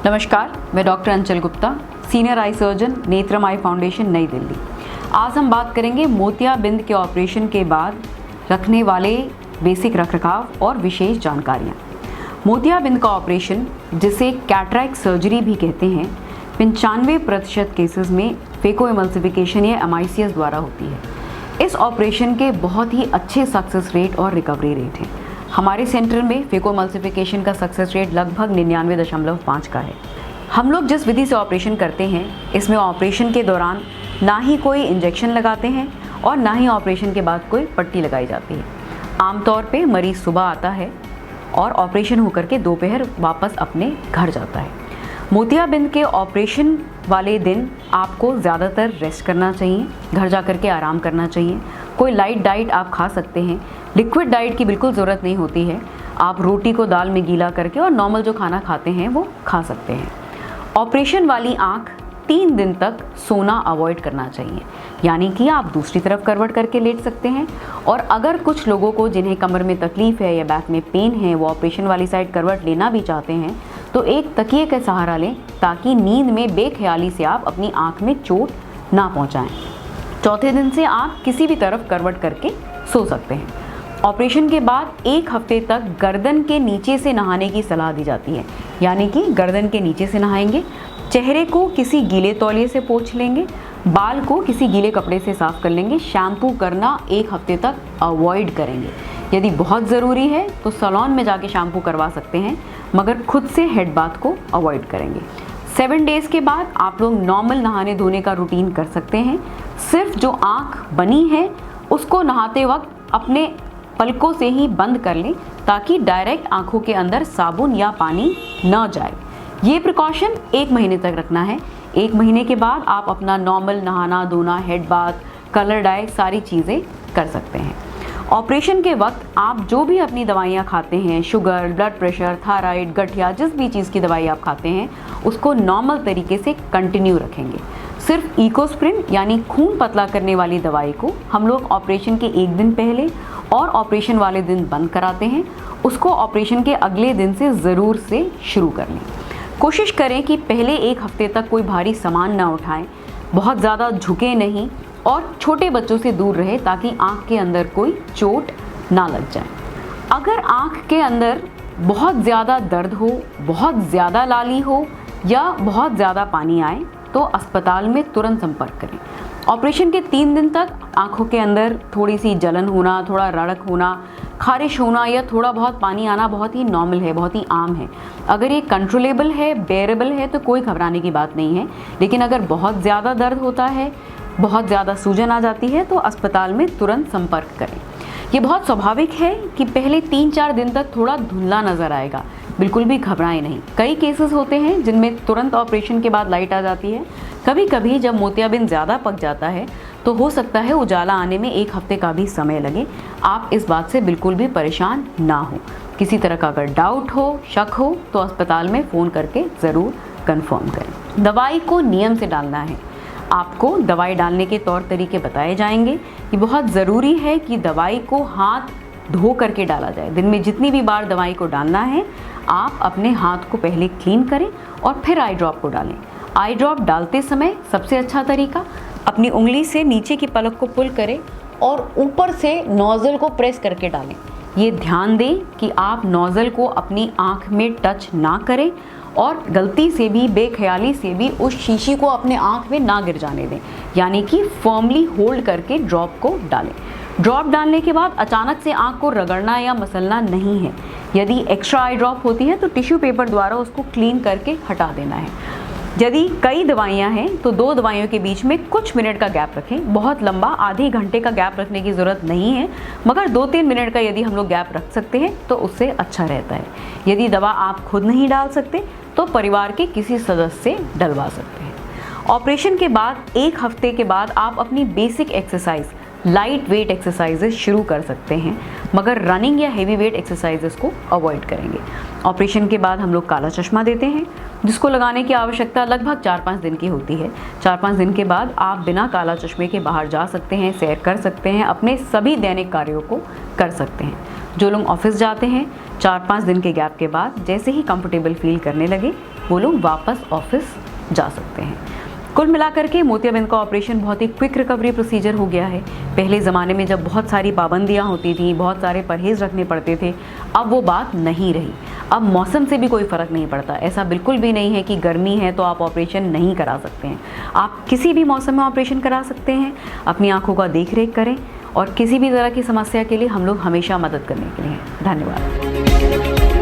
नमस्कार, मैं डॉक्टर अंचल गुप्ता, सीनियर आई सर्जन, नेत्रम आई फाउंडेशन, नई दिल्ली। आज हम बात करेंगे मोतियाबिंद के ऑपरेशन के बाद रखने वाले बेसिक रखरखाव और विशेष जानकारियाँ। मोतियाबिंद का ऑपरेशन, जिसे कैटरैक्ट सर्जरी भी कहते हैं, 95% केसेस में फेको एमल्सिफिकेशन या MICS द्वारा होती है। इस ऑपरेशन के बहुत ही अच्छे सक्सेस रेट और रिकवरी रेट हैं। हमारे सेंटर में फेको एमल्सिफिकेशन का सक्सेस रेट लगभग 99.5 का है। हम लोग जिस विधि से ऑपरेशन करते हैं, इसमें ऑपरेशन के दौरान ना ही कोई इंजेक्शन लगाते हैं और ना ही ऑपरेशन के बाद कोई पट्टी लगाई जाती है। आमतौर पे मरीज़ सुबह आता है और ऑपरेशन होकर के दोपहर वापस अपने घर जाता है। मोतियाबिंद के ऑपरेशन वाले दिन आपको ज़्यादातर रेस्ट करना चाहिए, घर जा कर के आराम करना चाहिए। कोई लाइट डाइट आप खा सकते हैं, लिक्विड डाइट की बिल्कुल ज़रूरत नहीं होती है। आप रोटी को दाल में गीला करके और नॉर्मल जो खाना खाते हैं वो खा सकते हैं। ऑपरेशन वाली आँख 3 दिन तक सोना अवॉइड करना चाहिए, यानी कि आप दूसरी तरफ करवट करके लेट सकते हैं। और अगर कुछ लोगों को जिन्हें कमर में तकलीफ़ है या बैक में पेन है, वो ऑपरेशन वाली साइड करवट लेना भी चाहते हैं, तो एक तकिए का सहारा लें, ताकि नींद में बेख्याली से आप अपनी आँख में चोट ना पहुँचाएँ। चौथे दिन से आप किसी भी तरफ करवट करके सो सकते हैं। ऑपरेशन के बाद 1 हफ्ते तक गर्दन के नीचे से नहाने की सलाह दी जाती है, यानी कि गर्दन के नीचे से नहाएंगे। चेहरे को किसी गीले तौलिए से पोंछ लेंगे, बाल को किसी गीले कपड़े से साफ़ कर लेंगे। शैम्पू करना 1 हफ्ते तक अवॉइड करेंगे। यदि बहुत ज़रूरी है तो सैलून में जाके शैम्पू करवा सकते हैं, मगर खुद से हेड बाथ को अवॉइड करेंगे। 7 डेज़ के बाद आप लोग नॉर्मल नहाने धोने का रूटीन कर सकते हैं। सिर्फ जो आँख बनी है उसको नहाते वक्त अपने पलकों से ही बंद कर लें, ताकि डायरेक्ट आँखों के अंदर साबुन या पानी न जाए। ये प्रिकॉशन 1 महीने तक रखना है। 1 महीने के बाद आप अपना नॉर्मल नहाना धोना, हेड बाथ, कलर डाई, सारी चीज़ें कर सकते हैं। ऑपरेशन के वक्त आप जो भी अपनी दवाइयाँ खाते हैं, शुगर, ब्लड प्रेशर, थायराइड, गठिया, जिस भी चीज़ की दवाई आप खाते हैं, उसको नॉर्मल तरीके से कंटिन्यू रखेंगे। सिर्फ इकोस्प्रिन यानी खून पतला करने वाली दवाई को हम लोग ऑपरेशन के 1 दिन पहले और ऑपरेशन वाले दिन बंद कराते हैं। उसको ऑपरेशन के अगले दिन से ज़रूर से शुरू कर लें। कोशिश करें कि पहले 1 हफ्ते तक कोई भारी सामान ना उठाएं, बहुत ज़्यादा झुके नहीं और छोटे बच्चों से दूर रहे, ताकि आँख के अंदर कोई चोट ना लग जाए। अगर आँख के अंदर बहुत ज़्यादा दर्द हो, बहुत ज़्यादा लाली हो या बहुत ज़्यादा पानी आए, तो अस्पताल में तुरंत संपर्क करें। ऑपरेशन के 3 दिन तक आँखों के अंदर थोड़ी सी जलन होना, थोड़ा रड़क होना, खारिश होना या थोड़ा बहुत पानी आना बहुत ही नॉर्मल है, बहुत ही आम है। अगर ये कंट्रोलेबल है, बेरेबल है, तो कोई घबराने की बात नहीं है। लेकिन अगर बहुत ज़्यादा दर्द होता है, बहुत ज़्यादा सूजन आ जाती है, तो अस्पताल में तुरंत संपर्क करें। ये बहुत स्वाभाविक है कि पहले 3-4 दिन तक थोड़ा धुंधला नज़र आएगा, बिल्कुल भी घबराएं नहीं। कई केसेस होते हैं जिनमें तुरंत ऑपरेशन के बाद लाइट आ जाती है। कभी कभी जब मोतियाबिंद ज़्यादा पक जाता है तो हो सकता है उजाला आने में 1 हफ्ते का भी समय लगे। आप इस बात से बिल्कुल भी परेशान ना हो। किसी तरह का अगर डाउट हो, शक हो, तो अस्पताल में फ़ोन करके ज़रूर कंफर्म करें। दवाई को नियम से डालना है। आपको दवाई डालने के तौर तरीके बताए जाएंगे कि बहुत ज़रूरी है कि दवाई को हाथ धो करके डाला जाए। दिन में जितनी भी बार दवाई को डालना है, आप अपने हाथ को पहले क्लीन करें और फिर आई ड्रॉप को डालें। आई ड्रॉप डालते समय सबसे अच्छा तरीका, अपनी उंगली से नीचे की पलक को पुल करें और ऊपर से नोज़ल को प्रेस करके डालें। ये ध्यान दें कि आप नोज़ल को अपनी आँख में टच ना करें और गलती से भी, बेख्याली से भी उस शीशी को अपने आँख में ना गिर जाने दें, यानी कि फर्मली होल्ड करके ड्रॉप को डालें। ड्रॉप डालने के बाद अचानक से आँख को रगड़ना या मसलना नहीं है। यदि एक्स्ट्रा आई ड्रॉप होती है तो टिश्यू पेपर द्वारा उसको क्लीन करके हटा देना है। यदि कई दवाइयाँ हैं तो 2 दवाइयों के बीच में कुछ मिनट का गैप रखें। बहुत लंबा आधे घंटे का गैप रखने की ज़रूरत नहीं है, मगर 2-3 मिनट का यदि हम लोग गैप रख सकते हैं तो उससे अच्छा रहता है। यदि दवा आप खुद नहीं डाल सकते तो परिवार के किसी सदस्य से डलवा सकते हैं। ऑपरेशन के बाद 1 हफ्ते के बाद आप अपनी basic exercise, light weight exercises शुरू कर सकते हैं, मगर रनिंग या हेवी वेट एक्सरसाइजेस को अवॉइड करेंगे। ऑपरेशन के बाद हम लोग काला चश्मा देते हैं, जिसको लगाने की आवश्यकता लगभग 4-5 दिन की होती है। 4-5 दिन के बाद आप बिना काला चश्मे के बाहर जा सकते हैं, सैर कर सकते हैं, अपने सभी दैनिक कार्यों को कर सकते हैं। जो लोग ऑफिस जाते हैं 4-5 दिन के गैप के बाद जैसे ही कंफर्टेबल फील करने लगे वो लोग वापस ऑफिस जा सकते हैं। कुल मिलाकर के मोतियाबिंद का ऑपरेशन बहुत ही क्विक रिकवरी प्रोसीजर हो गया है। पहले ज़माने में जब बहुत सारी पाबंदियां होती थी, बहुत सारे परहेज़ रखने पड़ते थे, अब वो बात नहीं रही। अब मौसम से भी कोई फ़र्क नहीं पड़ता। ऐसा बिल्कुल भी नहीं है कि गर्मी है तो आप ऑपरेशन नहीं करा सकते हैं। आप किसी भी मौसम में ऑपरेशन करा सकते हैं। अपनी आँखों का देख रेख करें और किसी भी तरह की समस्या के लिए हम लोग हमेशा मदद करने के लिए हैं। धन्यवाद।